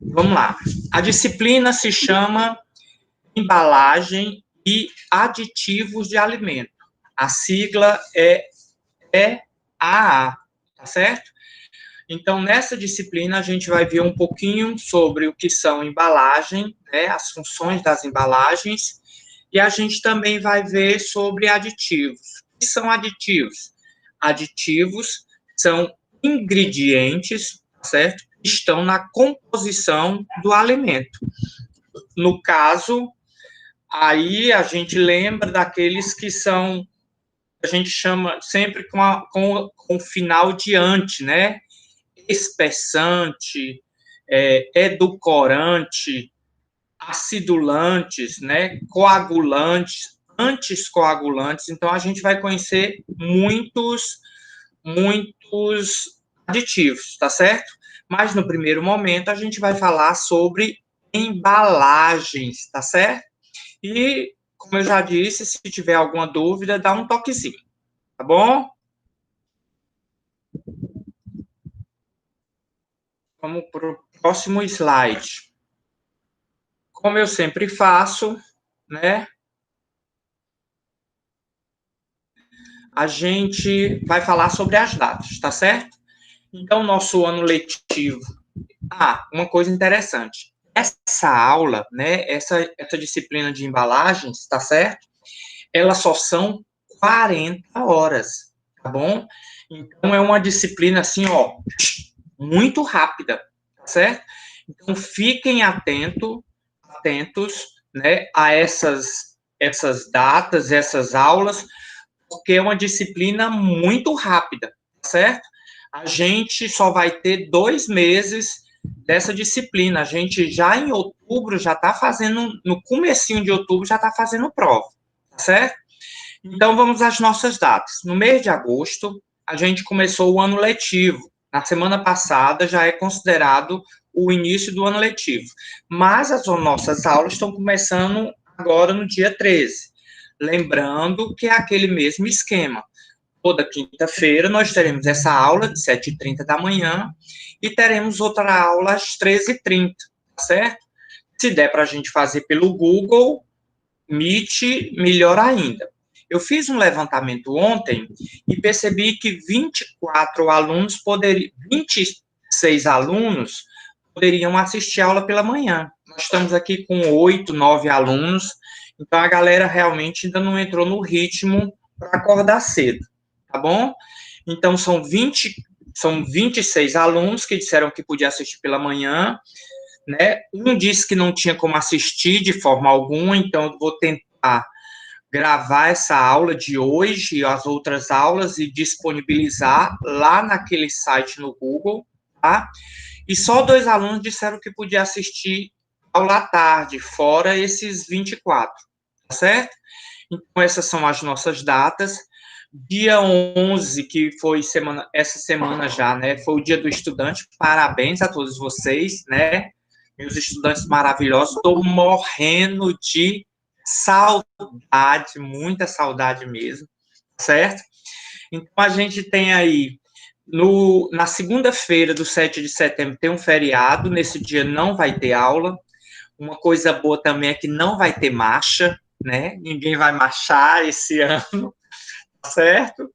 Vamos lá. A disciplina se chama Embalagem e Aditivos de Alimento. A sigla é EAA, tá certo? Então, nessa disciplina, a gente vai ver um pouquinho sobre o que são embalagem, né, as funções das embalagens, e a gente também vai ver sobre aditivos. O que são aditivos? Aditivos são ingredientes, certo? Que estão na composição do alimento. No caso, aí a gente lembra daqueles que são, a gente chama sempre com o final de ante, né? Espessante, edulcorante, acidulantes, né? Coagulantes, anticoagulantes. Então, a gente vai conhecer muitos aditivos, tá certo? Mas no primeiro momento a gente vai falar sobre embalagens, tá certo? E, como eu já disse, se tiver alguma dúvida, dá um toquezinho, tá bom? Vamos para o próximo slide. Como eu sempre faço, né? A gente vai falar sobre as datas, tá certo? Então, nosso ano letivo. Uma coisa interessante. Essa aula, né? Essa disciplina de embalagens, tá certo? Elas só são 40 horas, tá bom? Então, é uma disciplina assim, ó, muito rápida, tá certo? Então, fiquem atentos, né, a essas datas, essas aulas, porque é uma disciplina muito rápida, tá certo? A gente só vai ter 2 meses dessa disciplina. A gente já em outubro já está fazendo, no comecinho de outubro já está fazendo prova, tá certo? Então vamos às nossas datas. No mês de agosto, a gente começou o ano letivo. Na semana passada já é considerado o início do ano letivo. Mas as nossas aulas estão começando agora no dia 13. Lembrando que é aquele mesmo esquema. Toda quinta-feira nós teremos essa aula de 7h30 da manhã e teremos outra aula às 13h30, certo? Se der para a gente fazer pelo Google Meet, melhor ainda. Eu fiz um levantamento ontem e percebi que 26 alunos poderiam assistir a aula pela manhã. Nós estamos aqui com 8, 9 alunos, então a galera realmente ainda não entrou no ritmo para acordar cedo, tá bom? Então são 26 alunos que disseram que podia assistir pela manhã, né? Um disse que não tinha como assistir de forma alguma, então eu vou tentar gravar essa aula de hoje e as outras aulas e disponibilizar lá naquele site no Google, tá? E só 2 alunos disseram que podia assistir aula à tarde, fora esses 24, tá certo? Então, essas são as nossas datas. Dia 11, que foi essa semana já, né? Foi o dia do estudante. Parabéns a todos vocês, né? Meus estudantes maravilhosos. Estou morrendo de saudade, muita saudade mesmo, certo? Então, a gente tem aí, na segunda-feira do 7 de setembro, tem um feriado. Nesse dia não vai ter aula. Uma coisa boa também é que não vai ter marcha, né? Ninguém vai marchar esse ano, certo?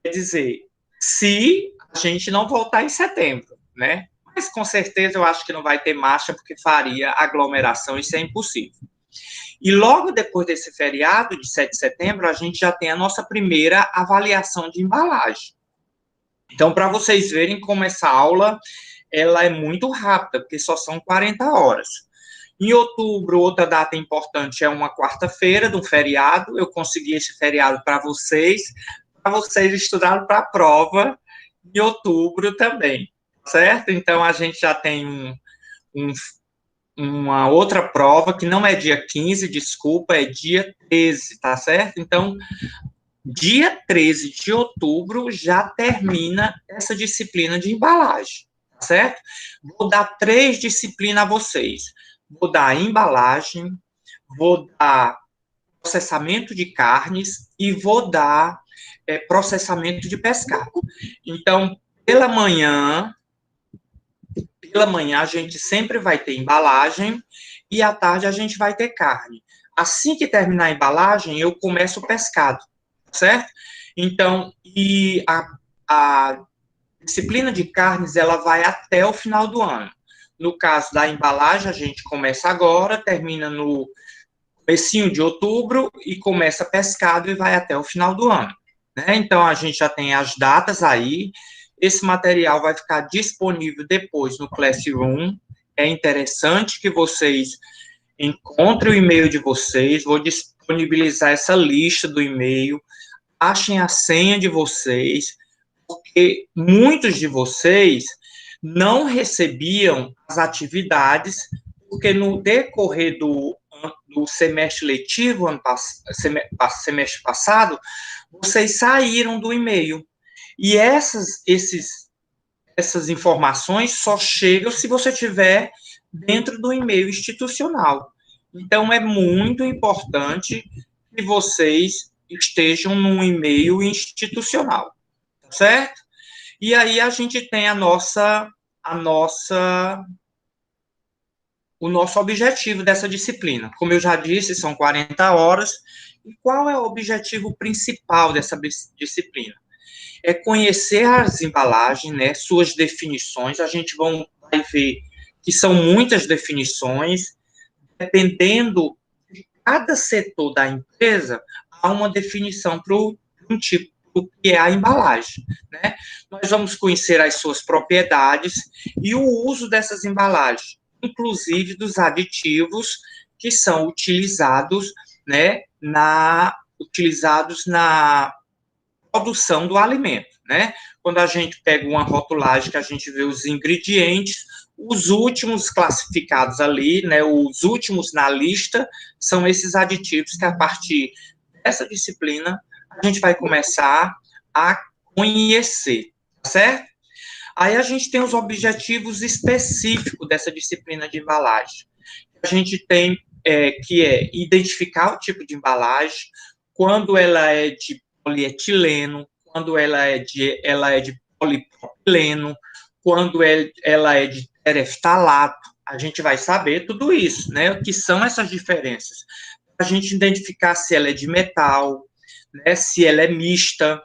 Quer dizer, se a gente não voltar em setembro, né? Mas com certeza eu acho que não vai ter marcha porque faria aglomeração, isso é impossível. E logo depois desse feriado de 7 de setembro, a gente já tem a nossa primeira avaliação de embalagem. Então, para vocês verem como essa aula ela é muito rápida, porque só são 40 horas. Em outubro, outra data importante é uma quarta-feira de um feriado. Eu consegui esse feriado para vocês estudarem para a prova em outubro também, certo? Então, a gente já tem uma outra prova que não é dia 15, desculpa, é dia 13, tá certo? Então, dia 13 de outubro já termina essa disciplina de embalagem, tá certo? Vou dar 3 disciplinas a vocês. Vou dar embalagem, vou dar processamento de carnes e vou dar processamento de pescado. Então, pela manhã a gente sempre vai ter embalagem e à tarde a gente vai ter carne. Assim que terminar a embalagem, eu começo o pescado, certo? Então, a disciplina de carnes, ela vai até o final do ano. No caso da embalagem, a gente começa agora, termina no comecinho de outubro e começa pescado e vai até o final do ano. Né? Então, a gente já tem as datas aí. Esse material vai ficar disponível depois no Classroom. É interessante que vocês encontrem o e-mail de vocês. Vou disponibilizar essa lista do e-mail. Achem a senha de vocês, porque muitos de vocês não recebiam as atividades, porque no decorrer do semestre letivo, semestre passado, vocês saíram do e-mail. E essas informações só chegam se você tiver dentro do e-mail institucional. Então, é muito importante que vocês estejam num e-mail institucional, certo? E aí a gente tem o nosso objetivo dessa disciplina. Como eu já disse, são 40 horas. E qual é o objetivo principal dessa disciplina? É conhecer as embalagens, né, suas definições. A gente vai ver que são muitas definições, dependendo de cada setor da empresa, há uma definição para um tipo do que é a embalagem, né? Nós vamos conhecer as suas propriedades e o uso dessas embalagens, inclusive dos aditivos que são utilizados, né, utilizados na produção do alimento, né? Quando a gente pega uma rotulagem que a gente vê os ingredientes, os últimos classificados ali, né, os últimos na lista, são esses aditivos que a partir dessa disciplina a gente vai começar a conhecer, tá certo? Aí a gente tem os objetivos específicos dessa disciplina de embalagem. A gente tem que é identificar o tipo de embalagem, quando ela é de polietileno, quando ela é de polipropileno, quando ela é de tereftalato, a gente vai saber tudo isso, né? O que são essas diferenças? A gente identificar se ela é de metal, né? Se ela é mista,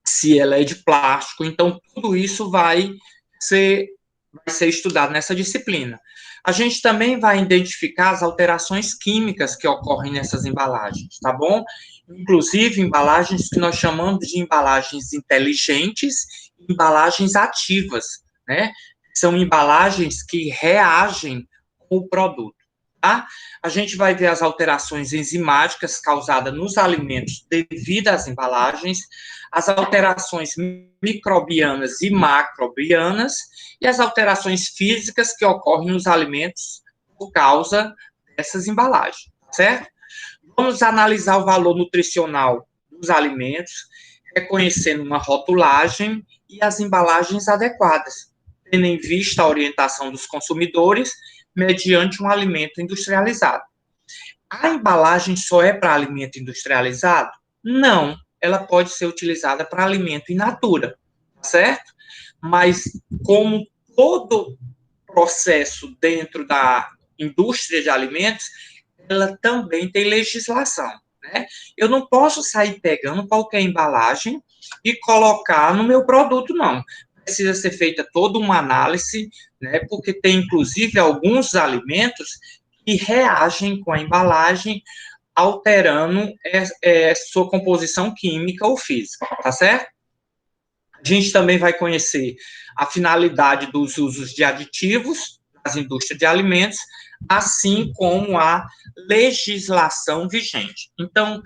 se ela é de plástico. Então, tudo isso ser, vai ser estudado nessa disciplina. A gente também vai identificar as alterações químicas que ocorrem nessas embalagens, tá bom? Inclusive, embalagens que nós chamamos de embalagens inteligentes, embalagens ativas, né? São embalagens que reagem com o produto, tá? A gente vai ver as alterações enzimáticas causadas nos alimentos devido às embalagens, as alterações microbianas e macrobianas e as alterações físicas que ocorrem nos alimentos por causa dessas embalagens, certo? Vamos analisar o valor nutricional dos alimentos, reconhecendo uma rotulagem e as embalagens adequadas, tendo em vista a orientação dos consumidores mediante um alimento industrializado. A embalagem só é para alimento industrializado? Não, ela pode ser utilizada para alimento in natura, certo? Mas como todo processo dentro da indústria de alimentos, ela também tem legislação, né? Eu não posso sair pegando qualquer embalagem e colocar no meu produto, não. Precisa ser feita toda uma análise, né? Porque tem, inclusive, alguns alimentos que reagem com a embalagem, alterando sua composição química ou física, tá certo? A gente também vai conhecer a finalidade dos usos de aditivos nas indústrias de alimentos, assim como a legislação vigente. Então,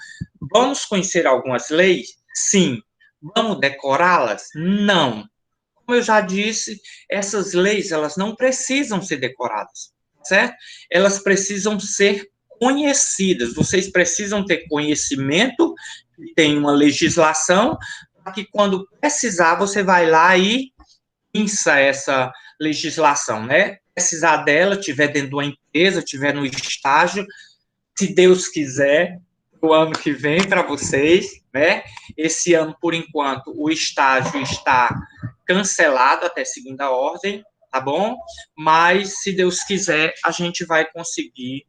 vamos conhecer algumas leis? Sim. Vamos decorá-las? Não. Como eu já disse, essas leis, elas não precisam ser decoradas, certo? Elas precisam ser conhecidas. Vocês precisam ter conhecimento que tem uma legislação, para que quando precisar, você vai lá e pinça essa legislação, né? Precisar dela, tiver dentro de uma empresa, tiver no estágio, se Deus quiser, o ano que vem para vocês, né? Esse ano, por enquanto, o estágio está cancelado até segunda ordem, tá bom? Mas, se Deus quiser, a gente vai conseguir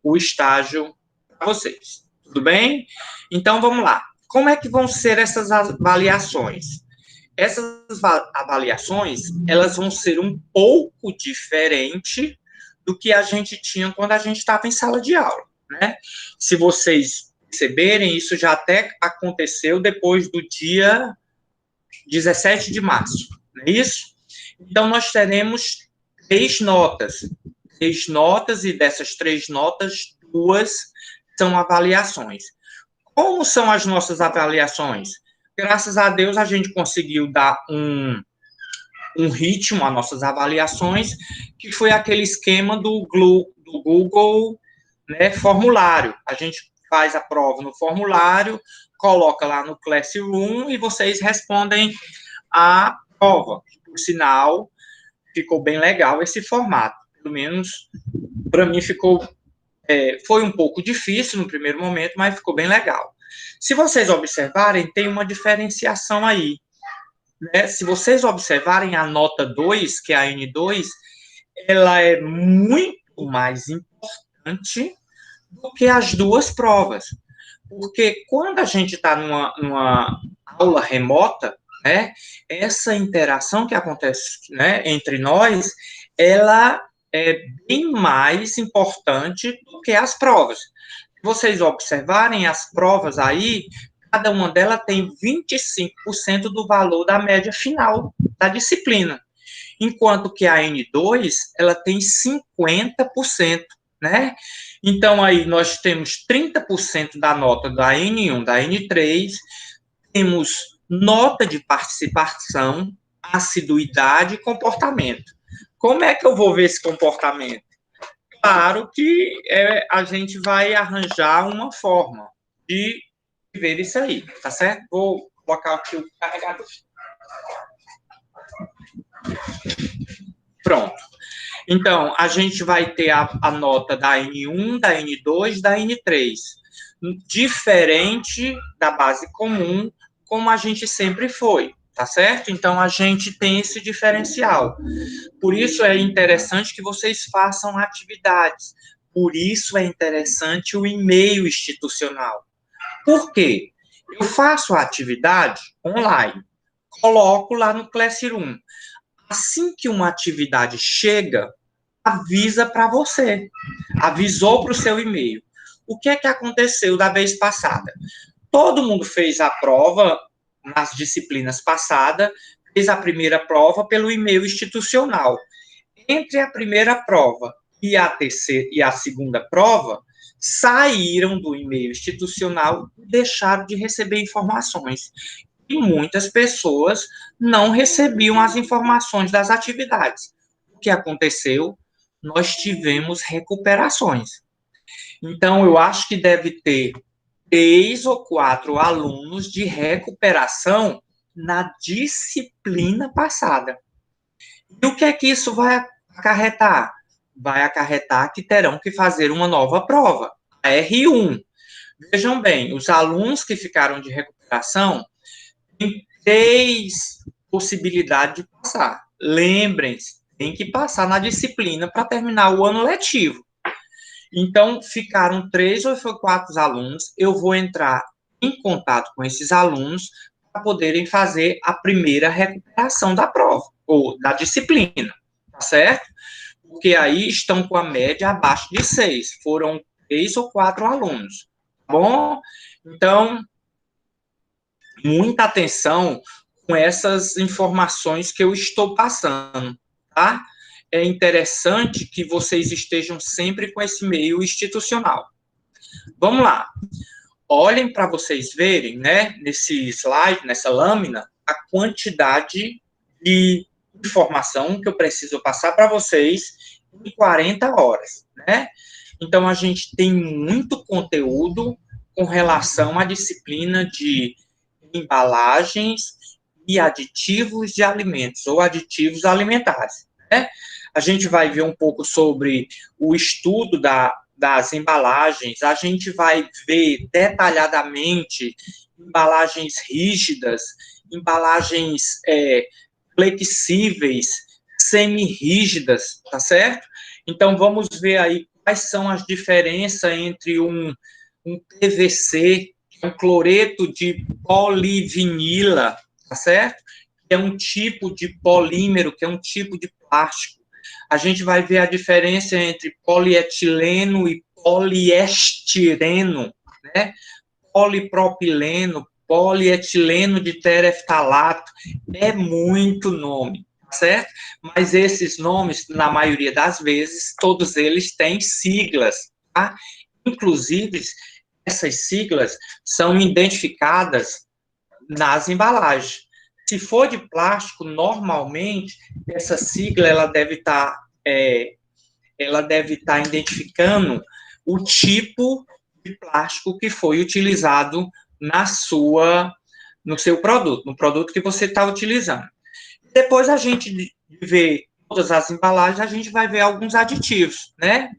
o estágio para vocês. Tudo bem? Então, vamos lá. Como é que vão ser essas avaliações? Essas avaliações, elas vão ser um pouco diferente do que a gente tinha quando a gente estava em sala de aula, né? Se vocês perceberem, isso já até aconteceu depois do dia 17 de março, não é isso? Então, nós teremos três notas, e dessas três notas, duas são avaliações. Como são as nossas avaliações? Graças a Deus, a gente conseguiu dar um ritmo às nossas avaliações, que foi aquele esquema do Google, né, formulário. A gente faz a prova no formulário, coloca lá no Classroom e vocês respondem a prova. Por sinal, ficou bem legal esse formato. Pelo menos, para mim, foi um pouco difícil no primeiro momento, mas ficou bem legal. Se vocês observarem, tem uma diferenciação aí, né? Se vocês observarem a nota 2, que é a N2, ela é muito mais importante do que as duas provas. Porque quando a gente está numa aula remota, né, essa interação que acontece, né, entre nós, ela é bem mais importante do que as provas. Se vocês observarem as provas aí, cada uma delas tem 25% do valor da média final da disciplina, enquanto que a N2, ela tem 50%, né? Então, aí nós temos 30% da nota da N1, da N3, temos nota de participação, assiduidade e comportamento. Como é que eu vou ver esse comportamento? Claro que a gente vai arranjar uma forma de ver isso aí, tá certo? Vou colocar aqui o carregador. Pronto. Então, a gente vai ter a nota da N1, da N2, da N3. Diferente da base comum, como a gente sempre foi, tá certo? Então, a gente tem esse diferencial. Por isso é interessante que vocês façam atividades. Por isso é interessante o e-mail institucional. Por quê? Eu faço a atividade online, coloco lá no Classroom. Assim que uma atividade chega, avisa para você, avisou para o seu e-mail. O que é que aconteceu da vez passada? Todo mundo fez a prova nas disciplinas passadas, fez a primeira prova pelo e-mail institucional. Entre a primeira prova e a terceira e a segunda prova, saíram do e-mail institucional e deixaram de receber informações. E muitas pessoas não recebiam as informações das atividades. O que aconteceu? Nós tivemos recuperações. Então, eu acho que deve ter 3 ou 4 alunos de recuperação na disciplina passada. E o que é que isso vai acarretar? Vai acarretar que terão que fazer uma nova prova, a R1. Vejam bem, os alunos que ficaram de recuperação têm 3 possibilidades de passar. Lembrem-se, tem que passar na disciplina para terminar o ano letivo. Então, ficaram 3 ou 4 alunos. Eu vou entrar em contato com esses alunos para poderem fazer a primeira recuperação da prova, ou da disciplina, tá certo? Porque aí estão com a média abaixo de 6. Foram 3 ou 4 alunos, tá bom? Então, muita atenção com essas informações que eu estou passando, tá? É interessante que vocês estejam sempre com esse meio institucional. Vamos lá. Olhem para vocês verem, né, nesse slide, nessa lâmina, a quantidade de informação que eu preciso passar para vocês em 40 horas, né? Então, a gente tem muito conteúdo com relação à disciplina de embalagens e aditivos de alimentos, ou aditivos alimentares, né? A gente vai ver um pouco sobre o estudo das embalagens, a gente vai ver detalhadamente embalagens rígidas, embalagens flexíveis, semi-rígidas, tá certo? Então, vamos ver aí quais são as diferenças entre um PVC, que é um cloreto de polivinila, tá certo? Que é um tipo de polímero, que é um tipo de plástico. A gente vai ver a diferença entre polietileno e poliestireno, né? Polipropileno, polietileno de tereftalato, é muito nome, certo? Mas esses nomes, na maioria das vezes, todos eles têm siglas, tá? Inclusive, essas siglas são identificadas nas embalagens. Se for de plástico, normalmente, essa sigla ela deve estar identificando o tipo de plástico que foi utilizado no seu produto, no produto que você está utilizando. Depois a gente vê todas as embalagens, a gente vai ver alguns aditivos, né?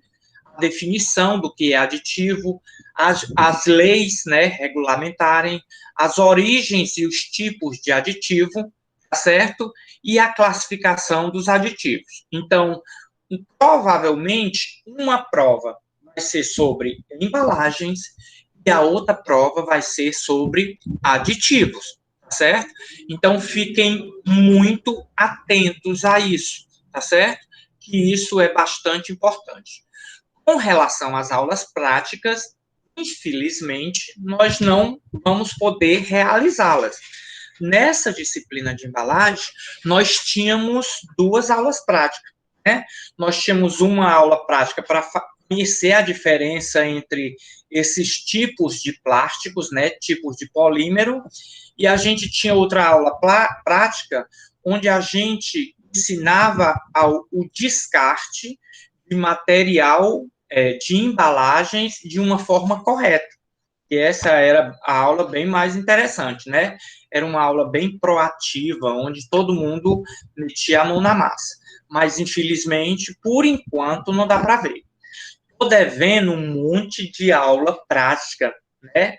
A definição do que é aditivo, as leis, né, regulamentarem, as origens e os tipos de aditivo, tá certo? E a classificação dos aditivos. Então, provavelmente, uma prova vai ser sobre embalagens e a outra prova vai ser sobre aditivos, tá certo? Então, fiquem muito atentos a isso, tá certo? Que isso é bastante importante. Com relação às aulas práticas, infelizmente, nós não vamos poder realizá-las. Nessa disciplina de embalagem, nós tínhamos duas aulas práticas, né? Nós tínhamos uma aula prática para conhecer a diferença entre esses tipos de plásticos, né, tipos de polímero, e a gente tinha outra aula prática onde a gente ensinava o descarte de material de embalagens de uma forma correta. E essa era a aula bem mais interessante, né? Era uma aula bem proativa, onde todo mundo metia a mão na massa. Mas, infelizmente, por enquanto, não dá para ver. Estou devendo um monte de aula prática, né?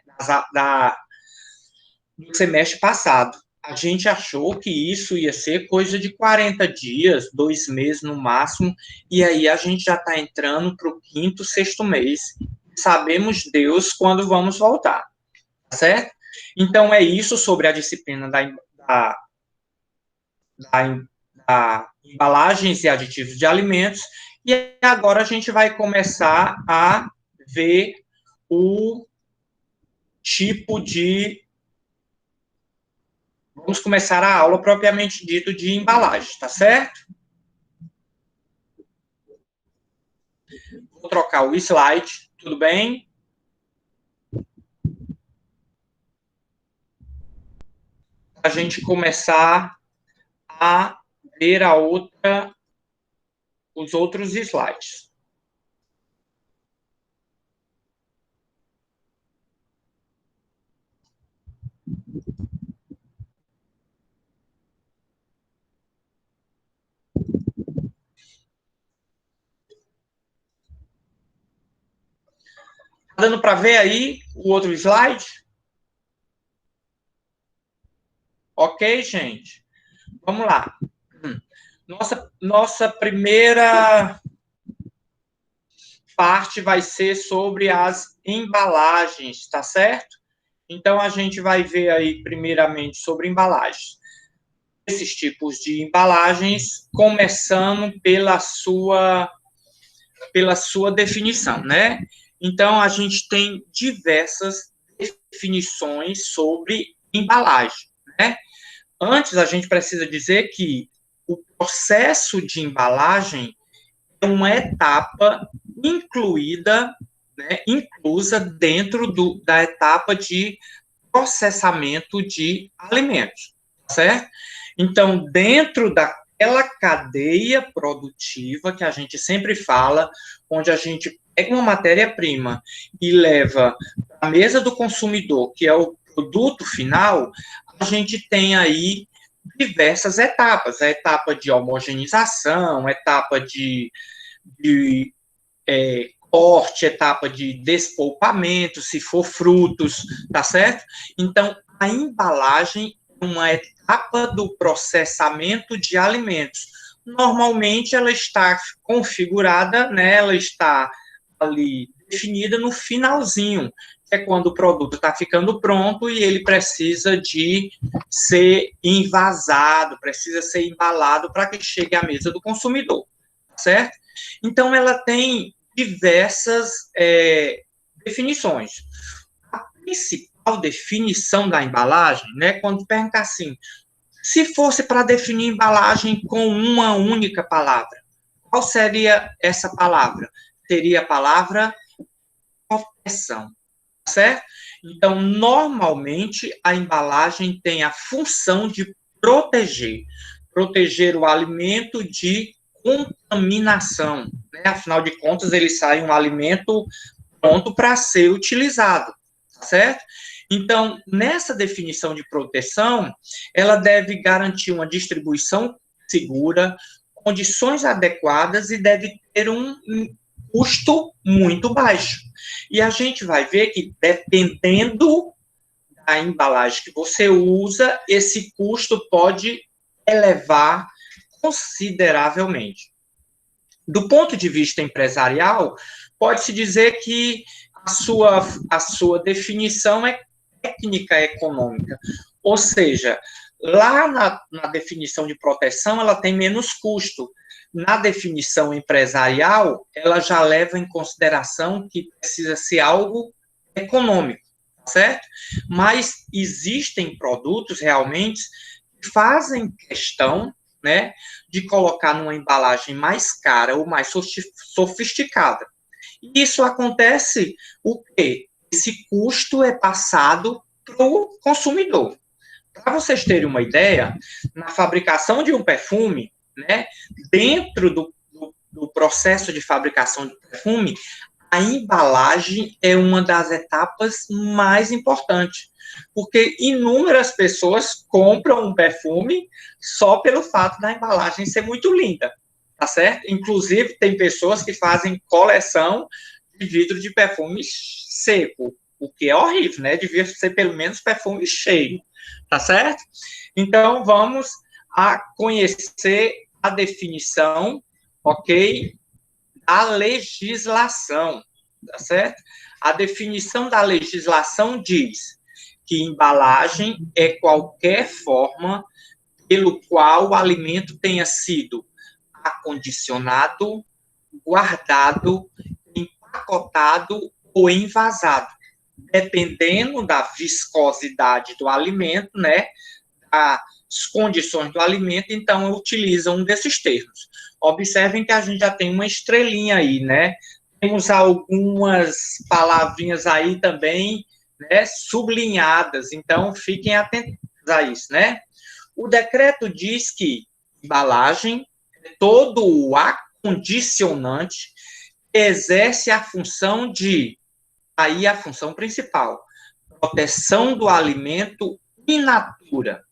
Do semestre passado. A gente achou que isso ia ser coisa de 40 dias, 2 meses no máximo, e aí a gente já está entrando para o quinto, sexto mês. Sabemos Deus quando vamos voltar, tá certo? Então, é isso sobre a disciplina da embalagens e aditivos de alimentos, e agora a gente vai começar a ver o tipo de... Vamos começar a aula propriamente dito de embalagem, tá certo? Vou trocar o slide, tudo bem? A gente começar a ver os outros slides. Tá dando para ver aí o outro slide? Ok, gente? Vamos lá. Nossa primeira parte vai ser sobre as embalagens, tá certo? Então, a gente vai ver aí, primeiramente, sobre embalagens. Esses tipos de embalagens, começando pela sua definição, né? Então, a gente tem diversas definições sobre embalagem, né? Antes, a gente precisa dizer que o processo de embalagem é uma etapa inclusa dentro da etapa de processamento de alimentos, certo? Então, dentro daquela cadeia produtiva que a gente sempre fala, onde a gente pega uma matéria-prima e leva para a mesa do consumidor, que é o produto final, a gente tem aí diversas etapas. A etapa de homogeneização, etapa de corte, etapa de despolpamento, se for frutos, tá certo? Então, a embalagem é uma etapa etapa do processamento de alimentos. Normalmente, ela está configurada, né, ela está ali definida no finalzinho, que é quando o produto está ficando pronto e ele precisa de ser envasado, precisa ser embalado para que chegue à mesa do consumidor, certo? Então, ela tem diversas definições. A principal definição da embalagem, né, quando pergunta assim, se fosse para definir embalagem com uma única palavra, qual seria essa palavra? Seria a palavra proteção, certo? Então, normalmente, a embalagem tem a função de proteger o alimento de contaminação, né? Afinal de contas, ele sai um alimento pronto para ser utilizado, certo? Então, nessa definição de proteção, ela deve garantir uma distribuição segura, condições adequadas e deve ter um custo muito baixo. E a gente vai ver que, dependendo da embalagem que você usa, esse custo pode elevar consideravelmente. Do ponto de vista empresarial, pode-se dizer que a sua definição é técnica econômica, ou seja, lá na definição de proteção, ela tem menos custo. Na definição empresarial, ela já leva em consideração que precisa ser algo econômico, certo? Mas existem produtos realmente que fazem questão, né, de colocar numa embalagem mais cara ou mais sofisticada. E isso acontece o quê? Esse custo é passado para o consumidor. Para vocês terem uma ideia, na fabricação de um perfume, né, dentro do processo de fabricação de perfume, a embalagem é uma das etapas mais importantes, porque inúmeras pessoas compram um perfume só pelo fato da embalagem ser muito linda, tá certo? Inclusive, tem pessoas que fazem coleção de vidro de perfume seco, o que é horrível, né? Devia ser pelo menos perfume cheio, tá certo? Então, vamos a conhecer a definição, ok, da legislação, tá certo? A definição da legislação diz que embalagem é qualquer forma pelo qual o alimento tenha sido acondicionado, guardado, empacotado ou envasado, dependendo da viscosidade do alimento, né, as condições do alimento, então utiliza um desses termos. Observem que a gente já tem uma estrelinha aí, né? Temos algumas palavrinhas aí também, né, sublinhadas, então fiquem atentos a isso, né? O decreto diz que embalagem é todo o acondicionante que exerce a função de, aí a função principal, proteção do alimento in natura,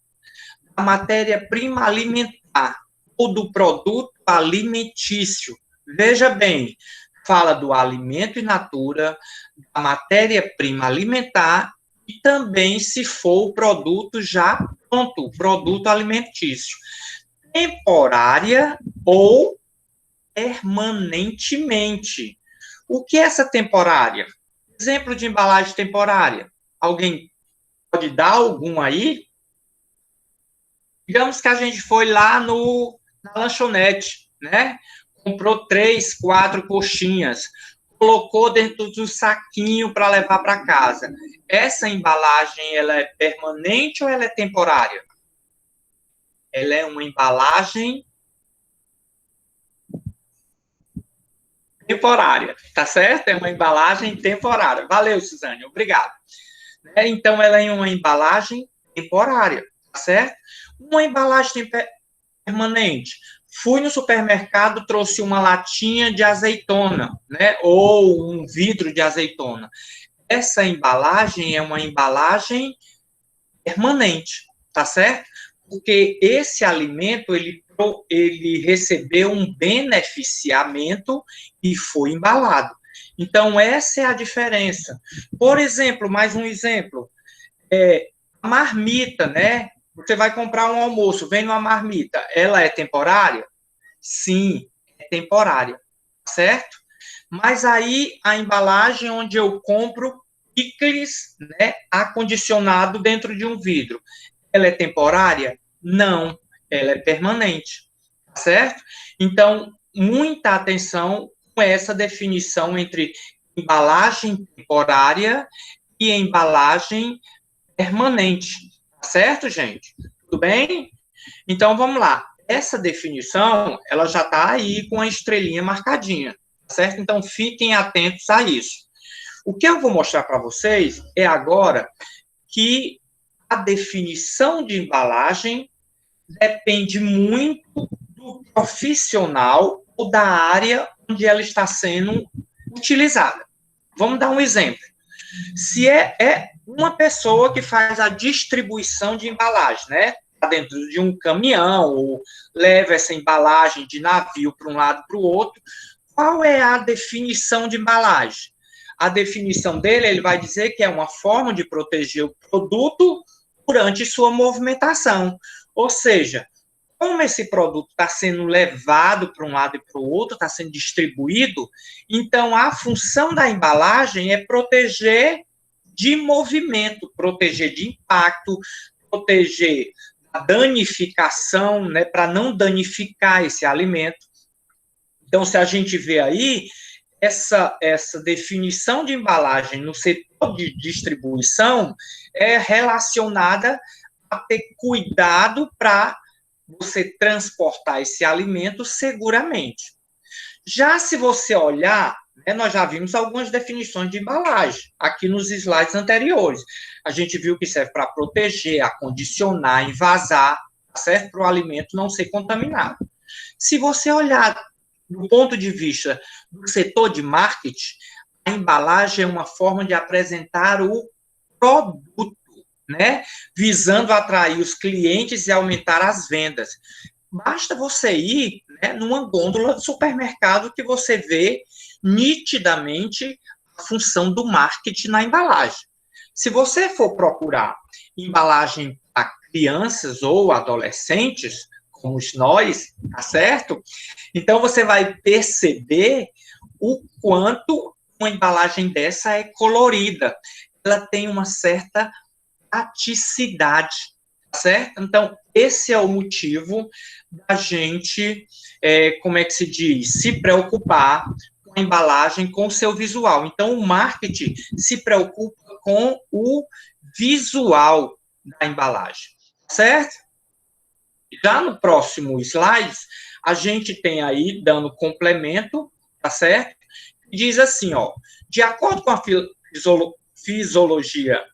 da matéria-prima alimentar ou do produto alimentício. Veja bem, fala do alimento in natura, da matéria-prima alimentar e também, se for o produto já pronto, produto alimentício, temporária ou permanentemente. O que é essa temporária? Exemplo de embalagem temporária. Alguém pode dar algum aí? Digamos que a gente foi lá na lanchonete, né? Comprou 3, 4 coxinhas, colocou dentro do saquinho para levar para casa. Essa embalagem, ela é permanente ou ela é temporária? Ela é uma embalagem temporária, tá certo? É uma embalagem temporária. Valeu, Suzane, obrigado. Então, ela é uma embalagem temporária, tá certo? Uma embalagem permanente. Fui no supermercado, trouxe uma latinha de azeitona, né? Ou um vidro de azeitona. Essa embalagem é uma embalagem permanente, tá certo? Porque esse alimento, ele recebeu um beneficiamento e foi embalado. Então, essa é a diferença. Por exemplo, mais um exemplo, a marmita, né? Você vai comprar um almoço, vem numa marmita, ela é temporária? Sim, é temporária, certo? Mas aí a embalagem onde eu compro picles, né, acondicionado dentro de um vidro, ela é temporária? Não, ela é permanente, certo? Então, muita atenção com essa definição entre embalagem temporária e embalagem permanente, certo, gente? Tudo bem? Então, vamos lá. Essa definição, ela já está aí com a estrelinha marcadinha, certo? Então, fiquem atentos a isso. O que eu vou mostrar para vocês é agora que a definição de embalagem depende muito do profissional ou da área onde ela está sendo utilizada. Vamos dar um exemplo. Se é uma pessoa que faz a distribuição de embalagem, né? Dentro de um caminhão, ou leva essa embalagem de navio para um lado para o outro, qual é a definição de embalagem? A definição dele, ele vai dizer que é uma forma de proteger o produto durante sua movimentação. Ou seja, como esse produto está sendo levado para um lado e para o outro, está sendo distribuído, então a função da embalagem é proteger de movimento, proteger de impacto, proteger da danificação, né, para não danificar esse alimento. Então, se a gente vê aí, essa definição de embalagem no setor de distribuição é relacionada a ter cuidado para você transportar esse alimento seguramente. Já se você olhar, né, nós já vimos algumas definições de embalagem aqui nos slides anteriores. A gente viu que serve para proteger, acondicionar, envasar, certo? Para o alimento não ser contaminado. Se você olhar do ponto de vista do setor de marketing, a embalagem é uma forma de apresentar o produto, né? Visando atrair os clientes e aumentar as vendas. Basta você ir, né, numa gôndola do supermercado que você vê nitidamente a função do marketing na embalagem. Se você for procurar embalagem para crianças ou adolescentes, como nós, tá certo? Então, você vai perceber o quanto uma embalagem dessa é colorida. Ela tem uma certa praticidade, certo? Então, esse é o motivo da gente, como é que se diz, se preocupar com a embalagem, com o seu visual. Então, o marketing se preocupa com o visual da embalagem, certo? Já no próximo slide, a gente tem aí, dando complemento, tá certo? Diz assim, ó, de acordo com a filosofia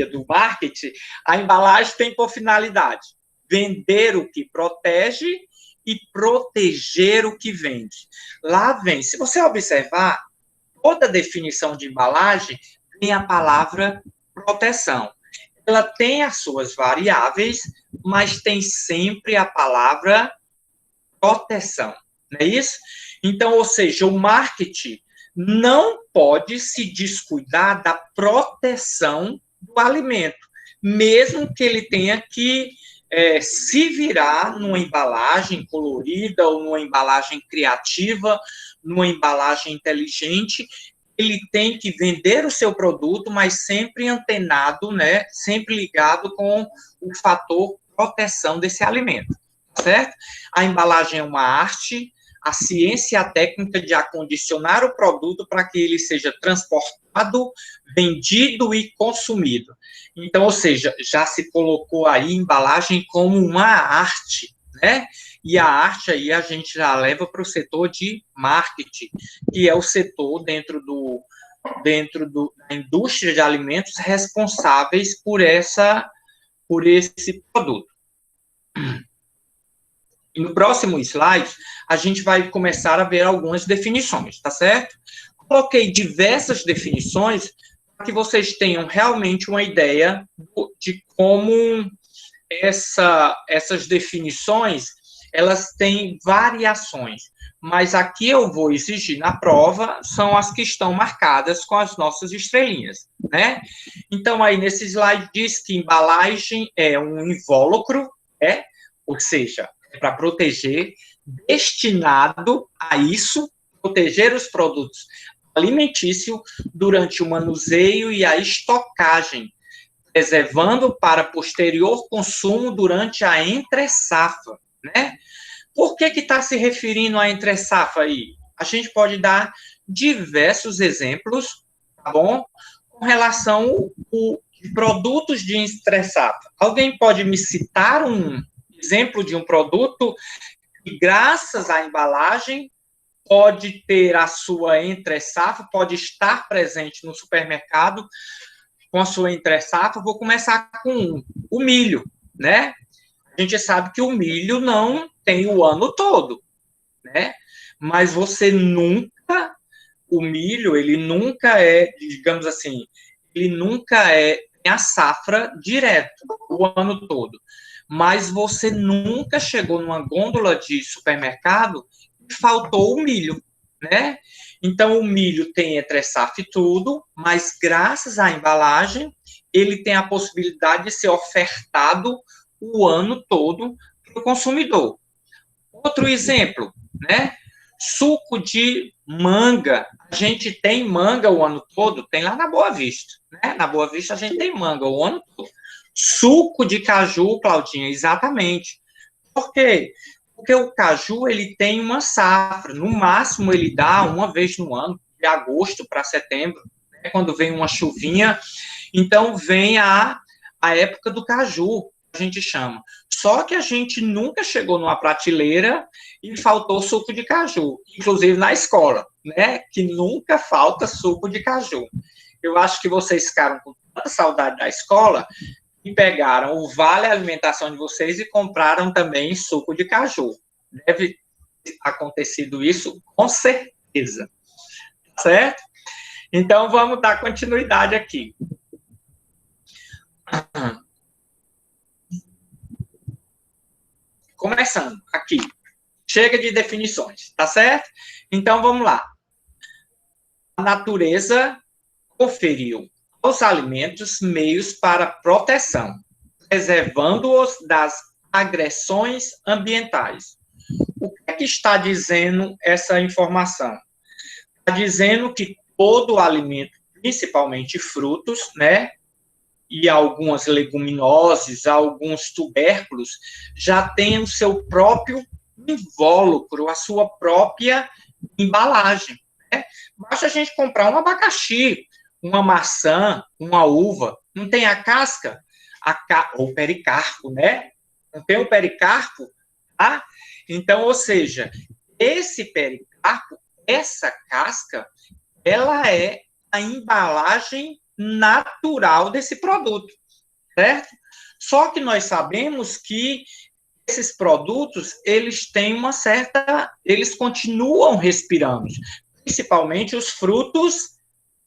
do marketing, a embalagem tem por finalidade vender o que protege e proteger o que vende. Lá vem, se você observar, toda definição de embalagem tem a palavra proteção. Ela tem as suas variáveis, mas tem sempre a palavra proteção, não é isso? Então, ou seja, o marketing não pode se descuidar da proteção do alimento, mesmo que ele tenha que se virar numa embalagem colorida ou numa embalagem criativa, numa embalagem inteligente, ele tem que vender o seu produto, mas sempre antenado, né, sempre ligado com o fator proteção desse alimento, certo? A embalagem é uma arte, a ciência e a técnica de acondicionar o produto para que ele seja transportado, vendido e consumido. Então, ou seja, já se colocou aí embalagem como uma arte, né? E a arte aí a gente já leva para o setor de marketing, que é o setor dentro da indústria de alimentos responsáveis por esse produto. E no próximo slide, a gente vai começar a ver algumas definições, tá certo? Coloquei diversas definições para que vocês tenham realmente uma ideia de como essas definições, elas têm variações. mas aqui eu vou exigir na prova são as que estão marcadas com as nossas estrelinhas, né? Então, aí nesse slide diz que embalagem é um invólucro, ou seja, é para proteger, destinado a isso, proteger os produtos alimentícios durante o manuseio e a estocagem, reservando para posterior consumo durante a entre-safra, né? Por que está se referindo à entre-safra aí? A gente pode dar diversos exemplos, tá bom? Com relação a produtos de entre-safra. Alguém pode me citar um exemplo de um produto que, graças à embalagem, pode ter a sua entre-safra, pode estar presente no supermercado com a sua entre-safra? Vou começar com o milho, né? A gente sabe que o milho não tem o ano todo, né? Mas você nunca, o milho, ele nunca é, digamos assim, ele nunca é a safra direto o ano todo. Mas você nunca chegou numa gôndola de supermercado e faltou o milho, né? Então, o milho tem entre-safra e tudo, mas graças à embalagem, ele tem a possibilidade de ser ofertado o ano todo para o consumidor. Outro exemplo, né? Suco de manga. A gente tem manga o ano todo, tem lá na Boa Vista, né? Na Boa Vista a gente tem manga o ano todo. Suco de caju, Claudinha, exatamente. Por quê? Porque o caju, ele tem uma safra, no máximo ele dá uma vez no ano, de agosto para setembro, né? Quando vem uma chuvinha, então vem a época do caju, a gente chama. Só que a gente nunca chegou numa prateleira e faltou suco de caju, inclusive na escola, né? Que nunca falta suco de caju. Eu acho que vocês ficaram com tanta saudade da escola e pegaram o vale alimentação de vocês e compraram também suco de caju. Deve ter acontecido isso, com certeza. Certo? Então, vamos dar continuidade aqui. Começando aqui. Chega de definições, tá certo? Então, vamos lá. A natureza conferiu aos alimentos meios para proteção, preservando-os das agressões ambientais. O que é que está dizendo essa informação? Está dizendo que todo alimento, principalmente frutos, né, e algumas leguminosas, alguns tubérculos, já tem o seu próprio invólucro, a sua própria embalagem, né? Basta a gente comprar um abacaxi, uma maçã, uma uva, não tem a casca, ou pericarpo, né? Não tem o pericarpo, tá? Então, ou seja, esse pericarpo, essa casca, ela é a embalagem natural desse produto, certo? Só que nós sabemos que esses produtos, eles têm uma certa, eles continuam respirando, principalmente os frutos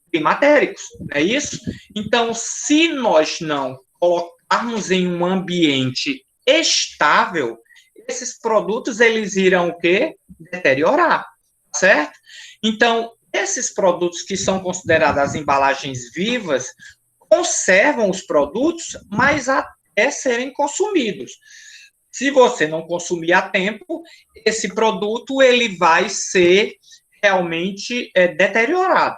climatéricos, não é isso? Então, se nós não colocarmos em um ambiente estável, esses produtos, eles irão o quê? Deteriorar, certo? Então, esses produtos que são considerados as embalagens vivas, conservam os produtos, mas até serem consumidos. Se você não consumir a tempo, esse produto, ele vai ser realmente deteriorado.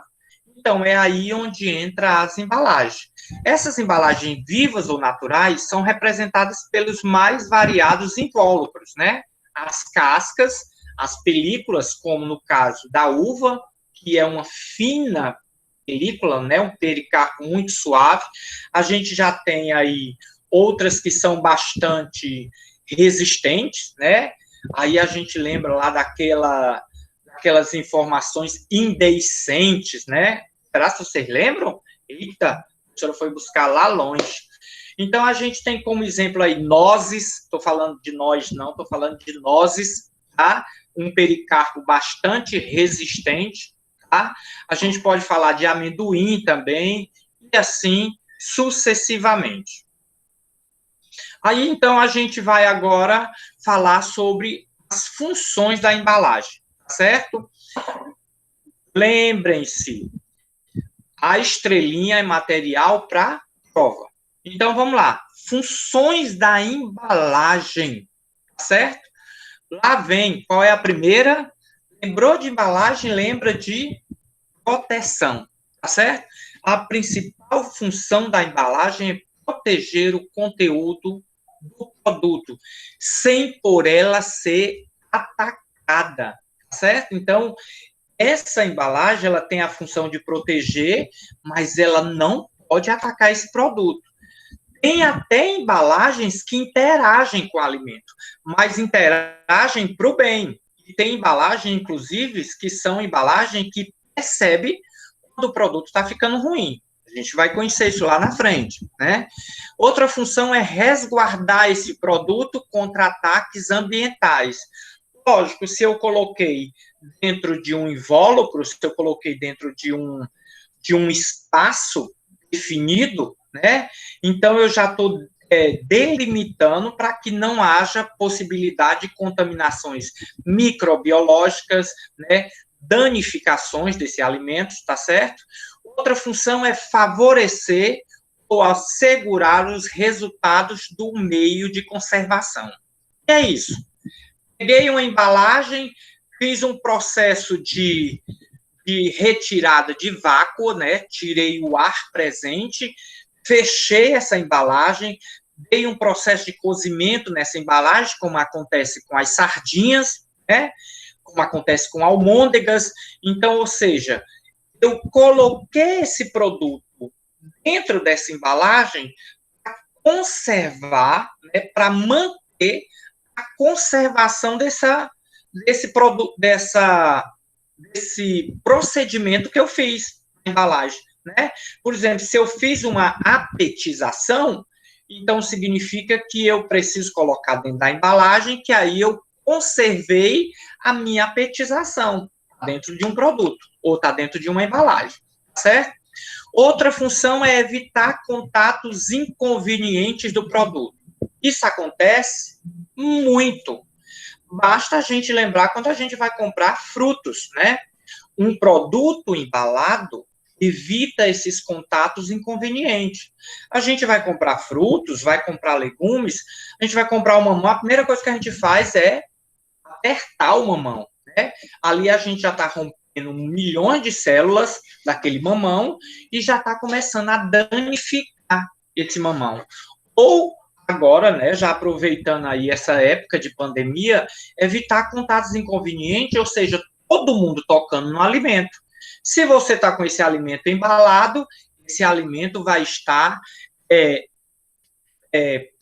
Então, é aí onde entra as embalagens. Essas embalagens vivas ou naturais são representadas pelos mais variados invólucros, né? As cascas, as películas, como no caso da uva, que é uma fina película, né? Um pericarpo muito suave. A gente já tem aí outras que são bastante resistentes, né? Aí a gente lembra lá daquelas informações indeiscentes, né? Será que vocês lembram? Eita, a senhora foi buscar lá longe. Então, a gente tem como exemplo aí nozes, estou falando de nós não, estou falando de nozes, tá? Um pericarpo bastante resistente, tá? A gente pode falar de amendoim também, e assim sucessivamente. Aí, então, a gente vai agora falar sobre as funções da embalagem, certo? Lembrem-se, a estrelinha é material para prova. Então, vamos lá. Funções da embalagem, certo? Lá vem, qual é a primeira? Lembrou de embalagem, lembra de proteção, tá certo? A principal função da embalagem é proteger o conteúdo do produto, sem por ela ser atacada, tá certo? Então, essa embalagem, ela tem a função de proteger, mas ela não pode atacar esse produto. Tem até embalagens que interagem com o alimento, mas interagem para o bem. E tem embalagem, inclusive, que são embalagens que percebe quando o produto está ficando ruim. A gente vai conhecer isso lá na frente, né? Outra função é resguardar esse produto contra ataques ambientais. Lógico, se eu coloquei dentro de um invólucro, se eu coloquei dentro de um espaço definido, né? Então, eu já estou delimitando para que não haja possibilidade de contaminações microbiológicas, né? Danificações desse alimento, tá certo? Outra função é favorecer ou assegurar os resultados do meio de conservação. É isso. Peguei uma embalagem, fiz um processo de retirada de vácuo, né? Tirei o ar presente, fechei essa embalagem, dei um processo de cozimento nessa embalagem, como acontece com as sardinhas, né? Como acontece com almôndegas. Então, ou seja, eu coloquei esse produto dentro dessa embalagem para conservar, né? Para manter a conservação desse produto, desse procedimento que eu fiz na embalagem, né? Por exemplo, se eu fiz uma apetização, então significa que eu preciso colocar dentro da embalagem, que aí eu conservei a minha apetização dentro de um produto, ou está dentro de uma embalagem, certo? Outra função é evitar contatos inconvenientes do produto. Isso acontece muito. Basta a gente lembrar quando a gente vai comprar frutos, né? Um produto embalado evita esses contatos inconvenientes. A gente vai comprar frutos, vai comprar legumes, a gente vai comprar o mamão, a primeira coisa que a gente faz é apertar o mamão, né? Ali a gente já está rompendo milhões de células daquele mamão e já está começando a danificar esse mamão. Ou agora, né, já aproveitando aí essa época de pandemia, evitar contatos inconvenientes, ou seja, todo mundo tocando no alimento. Se você está com esse alimento embalado, esse alimento vai estar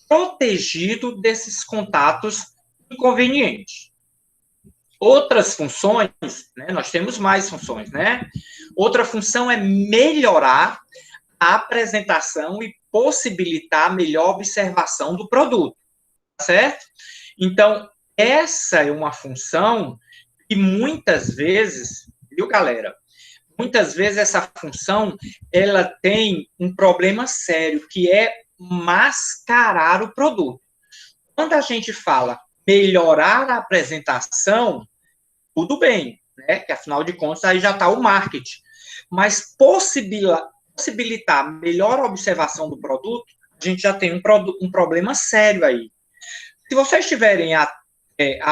protegido desses contatos inconvenientes. Outras funções, né, nós temos mais funções, né? Outra função é melhorar a apresentação e possibilitar a melhor observação do produto, certo? Então, essa é uma função que muitas vezes, viu, galera? Muitas vezes essa função, ela tem um problema sério, que é mascarar o produto. Quando a gente fala melhorar a apresentação, tudo bem, né? Que afinal de contas aí já está o marketing. Mas possibilitar melhor observação do produto, a gente já tem um problema sério aí. Se vocês tiverem a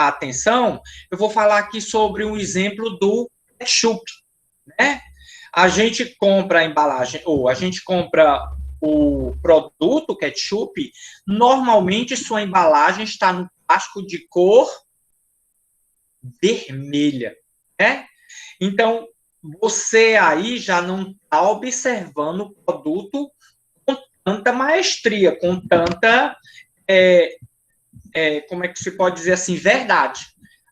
atenção, eu vou falar aqui sobre um exemplo do ketchup, né? A gente compra a embalagem, ou a gente compra o produto ketchup, normalmente sua embalagem está no plástico de cor vermelha, né? Então, você aí já não está observando o produto com tanta maestria, com tanta, como é que se pode dizer assim, verdade.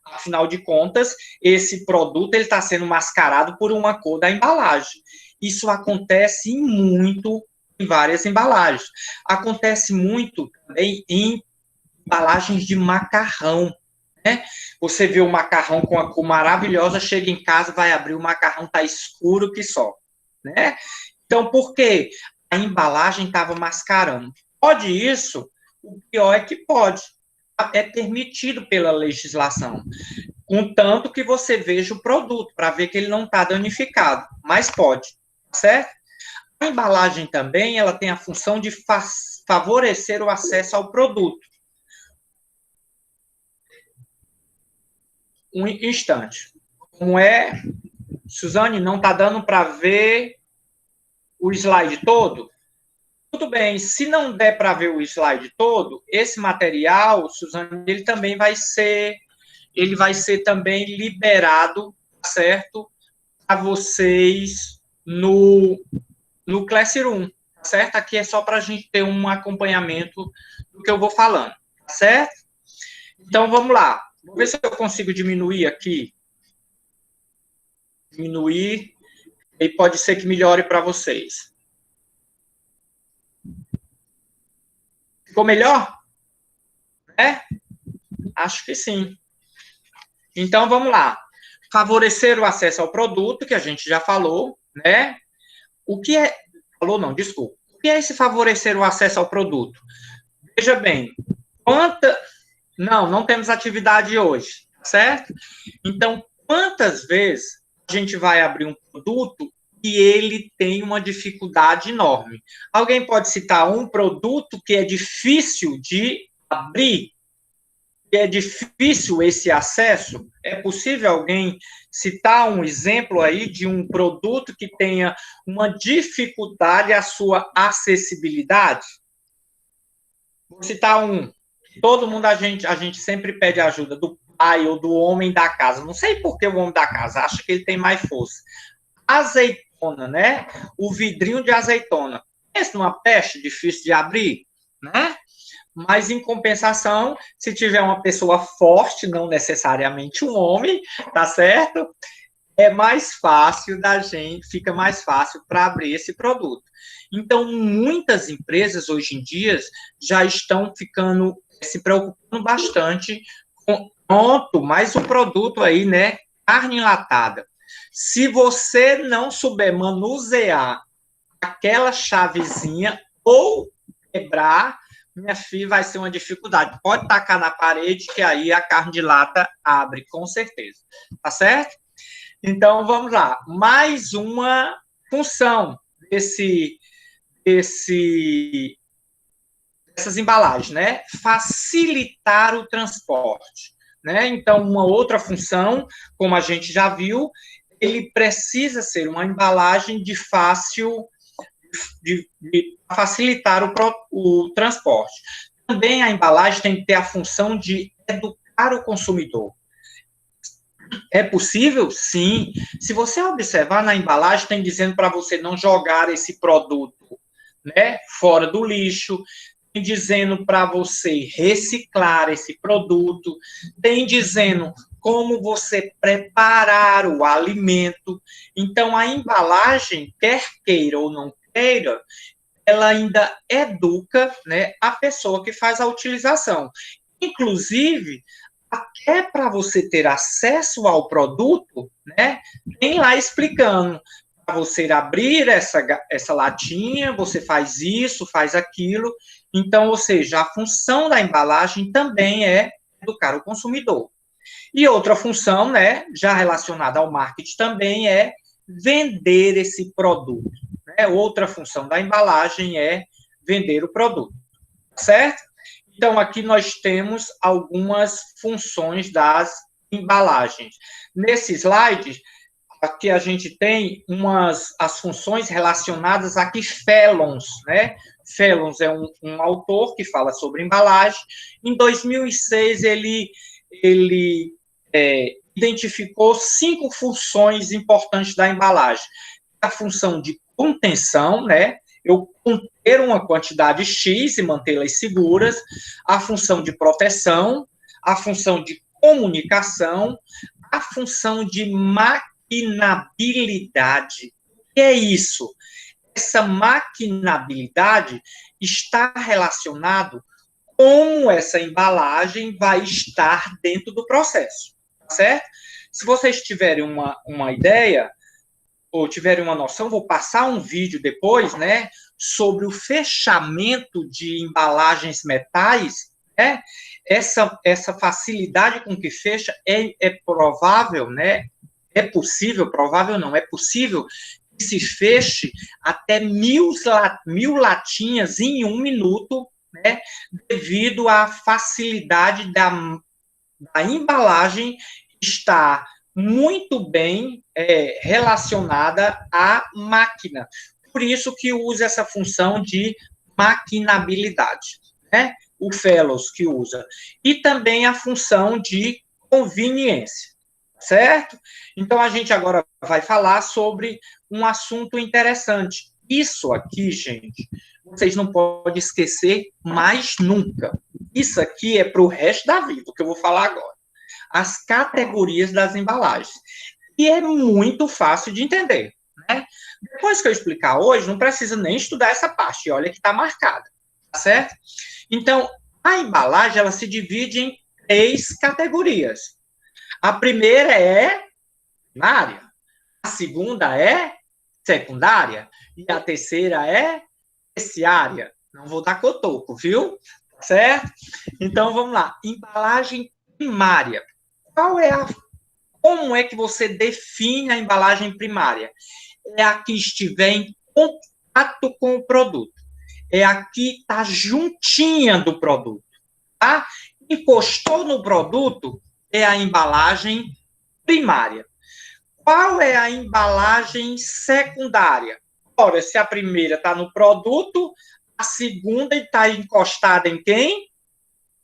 Afinal de contas, esse produto está sendo mascarado por uma cor da embalagem. Isso acontece muito em várias embalagens. Acontece muito também em embalagens de macarrão, né? Você vê o macarrão com a cor maravilhosa, chega em casa, vai abrir o macarrão, tá escuro que só, né? Então, por quê? A embalagem estava mascarando. Pode isso? O pior é que pode. É permitido pela legislação. contanto que você veja o produto, para ver que ele não está danificado, mas pode, certo? A embalagem também, ela tem a função de favorecer o acesso ao produto. Um instante. Como é, Suzane, não está dando para ver o slide todo? Tudo bem, se não der para ver o slide todo, esse material, Suzane, ele vai ser também liberado, certo? A vocês no Classroom, certo? Aqui é só para a gente ter um acompanhamento do que eu vou falando, certo? Então, vamos lá. Vou ver se eu consigo diminuir aqui. Diminuir, e pode ser que melhore para vocês. Ficou melhor? É? Acho que sim. Então, vamos lá. Favorecer o acesso ao produto, que a gente já falou, né? O que é... Falou não, desculpa. O que é esse favorecer o acesso ao produto? Veja bem, não temos atividade hoje, certo? Então, quantas vezes a gente vai abrir um produto e ele tem uma dificuldade enorme? Alguém pode citar um produto que é difícil de abrir? Que é difícil esse acesso? É possível alguém citar um exemplo aí de um produto que tenha uma dificuldade à sua acessibilidade? Vou citar um. Todo mundo, a gente sempre pede ajuda do pai ou do homem da casa. Não sei por que o homem da casa acha que ele tem mais força. Azeitona, né? O vidrinho de azeitona. Pensa numa peste difícil de abrir, né? Mas, em compensação, se tiver uma pessoa forte, não necessariamente um homem, tá certo? É mais fácil fica mais fácil para abrir esse produto. Então, muitas empresas hoje em dia já estão se preocupando bastante com, pronto, mais um produto aí, né? Carne enlatada. Se você não souber manusear aquela chavezinha ou quebrar, minha filha, vai ser uma dificuldade. Pode tacar na parede, que aí a carne de lata abre, com certeza. Tá certo? Então, vamos lá. Mais uma função dessas embalagens, né? Facilitar o transporte, né? Então, uma outra função, como a gente já viu, ele precisa ser uma embalagem de facilitar o transporte. Também a embalagem tem que ter a função de educar o consumidor. É possível? Sim. Se você observar na embalagem, tem dizendo para você não jogar esse produto, né, fora do lixo, tem dizendo para você reciclar esse produto, tem dizendo como você preparar o alimento. Então, a embalagem, quer queira ou não queira, ela ainda educa, né, a pessoa que faz a utilização. Inclusive, até para você ter acesso ao produto, né, tem lá explicando, para você abrir essa latinha, você faz isso, faz aquilo. Então, ou seja, a função da embalagem também é educar o consumidor. E outra função, né, já relacionada ao marketing também é vender esse produto. Né? Outra função da embalagem é vender o produto, certo? Então, aqui nós temos algumas funções das embalagens. Nesse slide, aqui a gente tem as funções relacionadas a Fellons, né? Fellons é um autor que fala sobre embalagem. Em 2006, ele identificou 5 funções importantes da embalagem. A função de contenção, né? Eu conter uma quantidade X e mantê-las seguras, a função de proteção, a função de comunicação, a função de maquinabilidade. O que é isso? Essa maquinabilidade está relacionado como essa embalagem vai estar dentro do processo, certo? Se vocês tiverem uma ideia, ou tiverem uma noção, vou passar um vídeo depois, né, sobre o fechamento de embalagens metais, né? Essa facilidade com que fecha é provável, né? É possível, provável não, é possível que se feche até 1.000 latinhas em 1 minuto, né? Devido à facilidade da embalagem estar muito bem relacionada à máquina. Por isso que usa essa função de maquinabilidade, né? O Fellows que usa. E também a função de conveniência, certo? Então, a gente agora vai falar sobre um assunto interessante. Isso aqui, gente, vocês não podem esquecer mais nunca. Isso aqui é para o resto da vida, o que eu vou falar agora. As categorias das embalagens. E é muito fácil de entender, né? Depois que eu explicar hoje, não precisa nem estudar essa parte, olha que está marcada, tá certo? Então, a embalagem, ela se divide em 3 categorias. A primeira é primária, a segunda é secundária e a terceira é terciária. Não vou dar cotoco, viu? Certo? Então, vamos lá. Embalagem primária. Como é que você define a embalagem primária? É a que estiver em contato com o produto. É a que está juntinha do produto. Tá? Encostou no produto, é a embalagem primária. Qual é a embalagem secundária? Ora, se a primeira está no produto, a segunda está encostada em quem?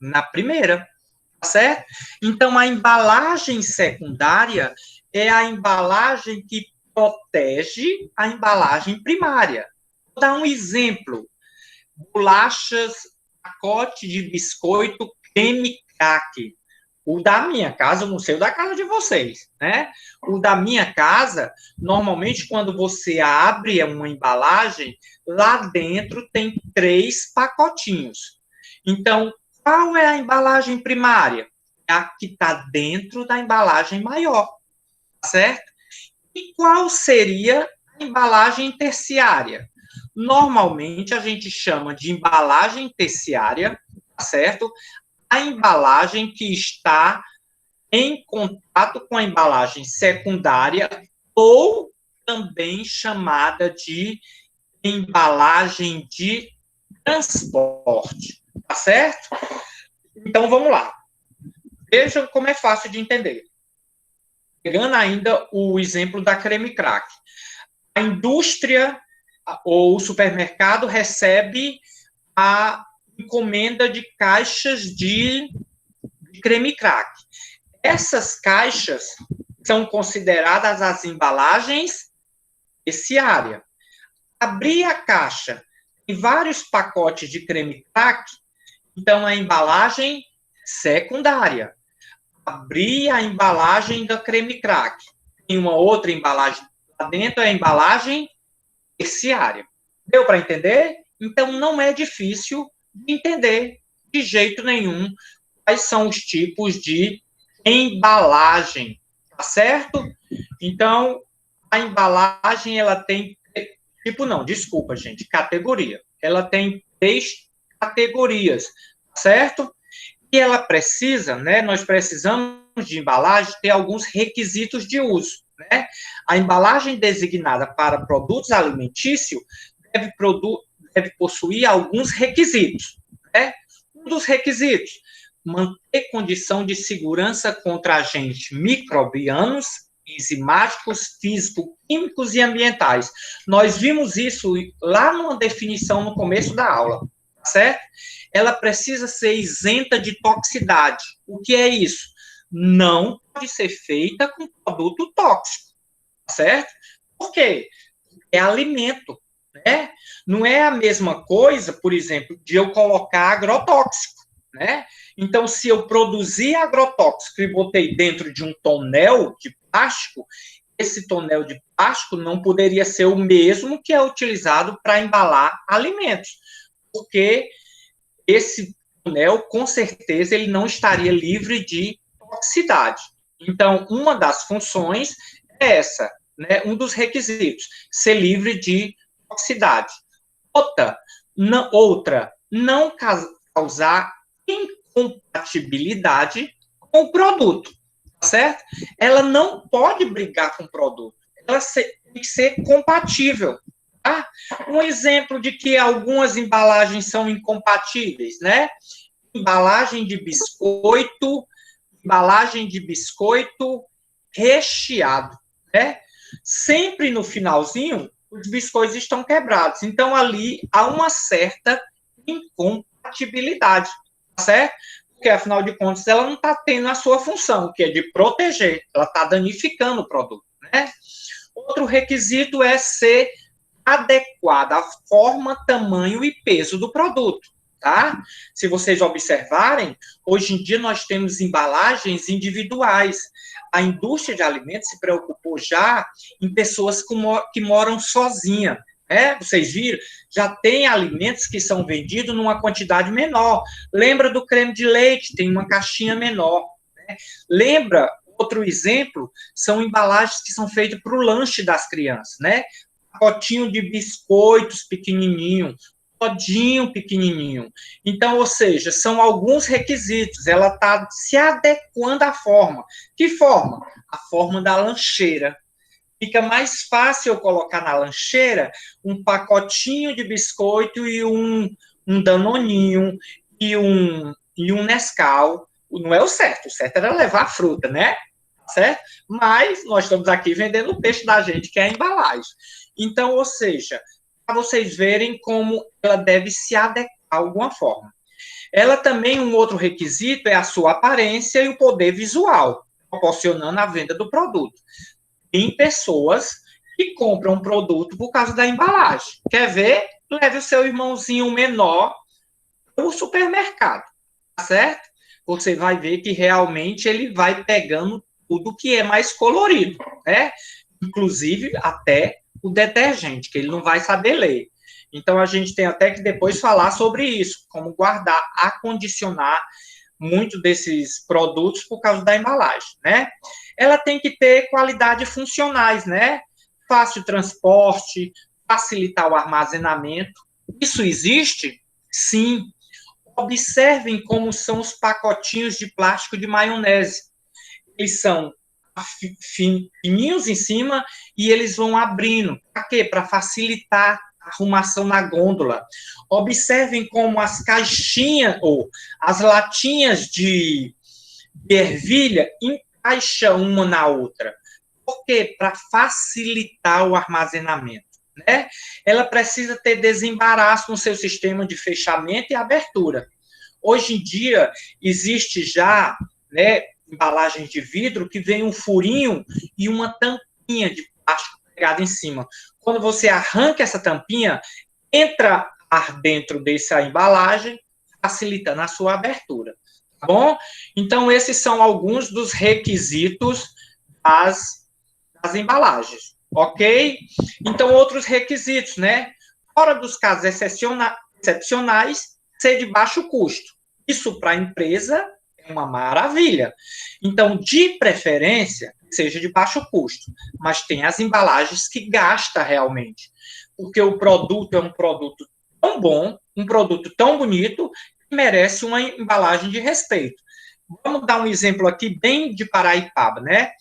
Na primeira. Certo? Então, a embalagem secundária é a embalagem que protege a embalagem primária. Vou dar um exemplo. Bolachas, pacote de biscoito, creme crack. O da minha casa, eu não sei o da casa de vocês, né? O da minha casa, normalmente, quando você abre uma embalagem, lá dentro tem 3 pacotinhos. Então, qual é a embalagem primária? É a que está dentro da embalagem maior, certo? E qual seria a embalagem terciária? Normalmente, a gente chama de embalagem terciária, certo? A embalagem que está em contato com a embalagem secundária ou também chamada de embalagem de transporte, tá certo? Então, vamos lá. Vejam como é fácil de entender. Pegando ainda o exemplo da creme crack. A indústria ou o supermercado recebe a encomenda de caixas de creme crack. Essas caixas são consideradas as embalagens terciárias. Abrir a caixa e vários pacotes de creme crack, então a embalagem secundária. Abrir a embalagem da creme crack. Tem uma outra embalagem lá dentro, é a embalagem terciária. Deu para entender? Então, não é difícil de entender de jeito nenhum quais são os tipos de embalagem, tá certo? Então, a embalagem, ela tem, desculpa, gente, categoria. Ela tem 3 categorias, certo? E ela precisa, né, nós precisamos de embalagem ter alguns requisitos de uso, né? A embalagem designada para produtos alimentícios deve possuir alguns requisitos, né? Um dos requisitos, manter condição de segurança contra agentes microbianos, enzimáticos, físico-químicos e ambientais. Nós vimos isso lá numa definição no começo da aula, certo? Ela precisa ser isenta de toxicidade. O que é isso? Não pode ser feita com produto tóxico, certo? Por quê? É alimento, né? Não é a mesma coisa, por exemplo, de eu colocar agrotóxico, né? Então, se eu produzir agrotóxico e botei dentro de um tonel de plástico, esse tonel de plástico não poderia ser o mesmo que é utilizado para embalar alimentos, porque esse tonel, com certeza, ele não estaria livre de toxicidade. Então, uma das funções é essa, né? Um dos requisitos, ser livre de toxicidade. Outra, não causar compatibilidade com o produto, tá certo? Ela não pode brigar com o produto, ela tem que ser compatível. Tá? Um exemplo de que algumas embalagens são incompatíveis, né? Embalagem de biscoito recheado, né? Sempre no finalzinho, os biscoitos estão quebrados. Então, ali há uma certa incompatibilidade, tá certo? Porque, afinal de contas, ela não está tendo a sua função, que é de proteger, ela está danificando o produto, né? Outro requisito é ser adequada à forma, tamanho e peso do produto, tá? Se vocês observarem, hoje em dia nós temos embalagens individuais. A indústria de alimentos se preocupou já em pessoas que moram sozinhas, né? Vocês viram? Já tem alimentos que são vendidos numa quantidade menor. Lembra do creme de leite? Tem uma caixinha menor, né? Lembra, outro exemplo, são embalagens que são feitas para o lanche das crianças, né? Pacotinho de biscoitos pequenininho, todinho pequenininho. Então, ou seja, são alguns requisitos. Ela está se adequando à forma. Que forma? A forma da lancheira. Fica mais fácil eu colocar na lancheira um pacotinho de biscoito e um danoninho e um Nescau. Não é o certo era levar fruta, né? Certo? Mas nós estamos aqui vendendo o peixe da gente, que é a embalagem. Então, ou seja, para vocês verem como ela deve se adequar de alguma forma. Ela também, um outro requisito é a sua aparência e o poder visual, proporcionando a venda do produto. Tem pessoas que compram um produto por causa da embalagem. Quer ver? Leve o seu irmãozinho menor para o supermercado, tá certo? Você vai ver que realmente ele vai pegando tudo que é mais colorido, né? Inclusive até o detergente, que ele não vai saber ler. Então, a gente tem até que depois falar sobre isso, como guardar, acondicionar muito desses produtos por causa da embalagem, né? Ela tem que ter qualidade funcionais, né? Fácil transporte, facilitar o armazenamento. Isso existe? Sim. Observem como são os pacotinhos de plástico de maionese. Eles são fininhos em cima e eles vão abrindo. Para quê? Para facilitar a arrumação na gôndola. Observem como as caixinhas ou as latinhas de ervilha encaixam uma na outra. Por quê? Para facilitar o armazenamento, né? Ela precisa ter desembaraço no seu sistema de fechamento e abertura. Hoje em dia, existe já, né, embalagens de vidro que vem um furinho e uma tampinha de plástico pegada em cima. Quando você arranca essa tampinha, entra ar dentro dessa embalagem, facilitando a sua abertura. Tá bom? Então, esses são alguns dos requisitos das embalagens, ok? Então, outros requisitos, né? Fora dos casos excepcionais, ser de baixo custo. Isso para a empresa é uma maravilha. Então, de preferência, seja de baixo custo, mas tem as embalagens que gasta realmente, porque o produto é um produto tão bom, um produto tão bonito, que merece uma embalagem de respeito. Vamos dar um exemplo aqui bem de Paraipaba, né?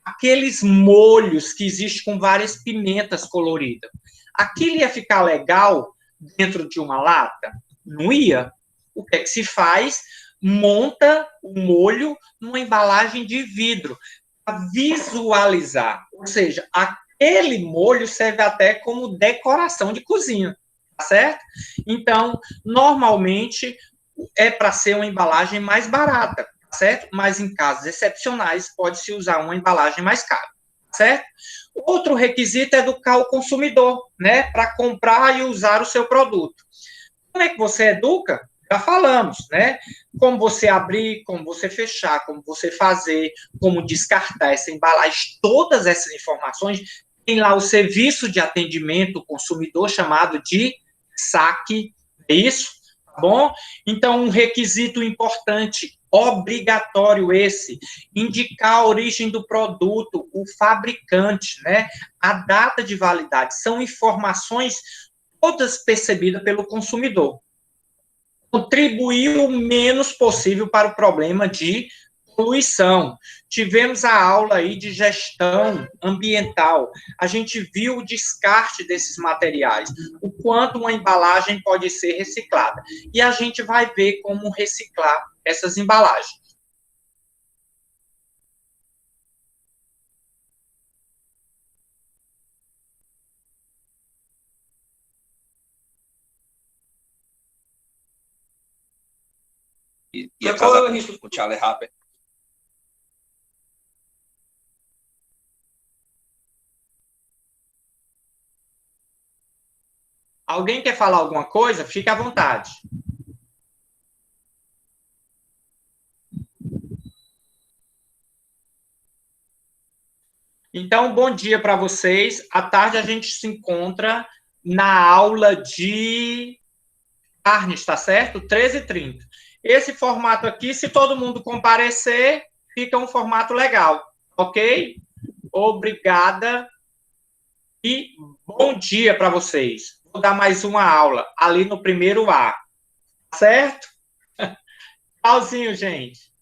Aqueles molhos que existem com várias pimentas coloridas. Aquilo ia ficar legal dentro de uma lata? Não ia. O que é que se faz? Monta o molho numa embalagem de vidro para visualizar. Ou seja, aquele molho serve até como decoração de cozinha, tá certo? Então, normalmente é para ser uma embalagem mais barata, tá certo? Mas em casos excepcionais pode-se usar uma embalagem mais cara, certo? Outro requisito é educar o consumidor, né, para comprar e usar o seu produto. Como é que você educa? Já falamos, né? Como você abrir, como você fechar, como você fazer, como descartar essa embalagem, todas essas informações. Tem lá o serviço de atendimento ao consumidor chamado de SAC, é isso? Tá bom? Então, um requisito importante, obrigatório esse, indicar a origem do produto, o fabricante, né? A data de validade, são informações todas percebidas pelo consumidor. contribuir o menos possível para o problema de poluição. Tivemos a aula aí de gestão ambiental. A gente viu o descarte desses materiais, o quanto uma embalagem pode ser reciclada. E a gente vai ver como reciclar essas embalagens. E a cosa escucharle rápido. Alguém quer falar alguma coisa? Fique à vontade. Então, bom dia para vocês. À tarde a gente se encontra na aula de carnes, está certo? 13h30. Esse formato aqui, se todo mundo comparecer, fica um formato legal, ok? Obrigada e bom dia para vocês. Vou dar mais uma aula ali no primeiro A, certo? Tchauzinho, gente.